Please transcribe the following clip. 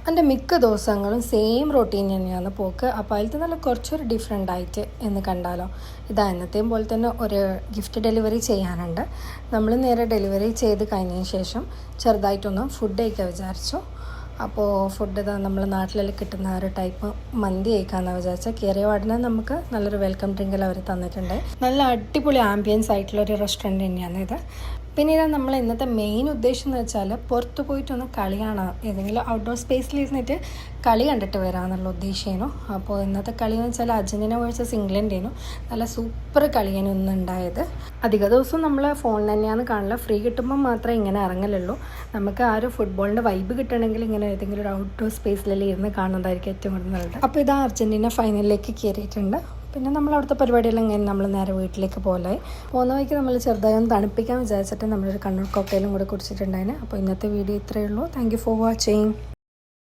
എൻ്റെ മിക്ക ദിവസങ്ങളും സെയിം റൊട്ടീൻ തന്നെയാണ് പോക്ക്. അപ്പോൾ അതിൽ നല്ല കുറച്ചൊരു ഡിഫറെൻ്റ് ആയിട്ട് എന്ന് കണ്ടാലോ. ഇതാ എന്നത്തെയും പോലെ തന്നെ ഒരു ഗിഫ്റ്റ് ഡെലിവറി ചെയ്യാനുണ്ട്. നമ്മൾ നേരെ ഡെലിവറി ചെയ്ത് കഴിഞ്ഞതിന് ശേഷം ചെറുതായിട്ടൊന്ന് ഫുഡ് കഴിക്കാൻ വിചാരിച്ചു. അപ്പോൾ ഫുഡ് ഇതാ നമ്മൾ നാട്ടിലെല്ലാം കിട്ടുന്ന ഒരു ടൈപ്പ് മന്തി കഴിക്കാമെന്ന് വിചാരിച്ചാൽ കയറിയ പാടിനെ നമുക്ക് നല്ലൊരു വെൽക്കം ഡ്രിങ്കെല്ലാം അവർ തന്നിട്ടുണ്ട്. നല്ല അടിപൊളി ആംബിയൻസ് ആയിട്ടുള്ളൊരു റെസ്റ്റോറൻറ്റ് തന്നെയാണ് ഇത്. പിന്നെ ഇതാ നമ്മൾ ഇന്നത്തെ മെയിൻ ഉദ്ദേശം എന്ന് വെച്ചാൽ പുറത്ത് പോയിട്ടൊന്ന് കളി കാണാം, ഏതെങ്കിലും ഔട്ട്ഡോർ സ്പേസിൽ ഇരുന്നിട്ട് കളി കണ്ടിട്ട് വരാമെന്നുള്ള ഉദ്ദേശിക്കുന്നു. അപ്പോൾ ഇന്നത്തെ കളി എന്ന് വെച്ചാൽ അർജൻറ്റീന വേഴ്സസ് ഇംഗ്ലണ്ടേനു. നല്ല സൂപ്പർ കളിയാണ് ഇന്ന് ഉണ്ടായത്. അധിക ദിവസം നമ്മൾ ഫോണിൽ തന്നെയാണ് കാണില്ല, ഫ്രീ കിട്ടുമ്പോൾ മാത്രമേ ഇങ്ങനെ ഇറങ്ങലുള്ളൂ. നമുക്ക് ആ ഒരു ഫുട്ബോളിൻ്റെ വൈബ് കിട്ടണമെങ്കിൽ ഇങ്ങനെ ഏതെങ്കിലും ഒരു ഔട്ട്ഡോർ സ്പേസിലെല്ലാം ഇരുന്ന് കാണുന്നതായിരിക്കും ഏറ്റവും കൂടുതൽ നല്ലത്. അപ്പോൾ ഇതാ അർജൻറ്റീന ഫൈനലിലേക്ക് കയറിയിട്ടുണ്ട്. പിന്നെ നമ്മൾ അവിടുത്തെ പരിപാടിയെല്ലാം കഴിഞ്ഞ് നമ്മൾ നേരെ വീട്ടിലേക്ക് പോലായി. പോകുന്ന വഴിക്ക് നമ്മൾ ചെറുതായി ഒന്ന് തണുപ്പിക്കാൻ വിചാരിച്ചിട്ട് നമ്മളൊരു കണ്ണൂർ കോക്കയിലും കൂടെ കുടിച്ചിട്ടുണ്ടായിരുന്നു. അപ്പോൾ ഇന്നത്തെ വീഡിയോ ഇത്രയേ ഉള്ളൂ. Thank you for watching.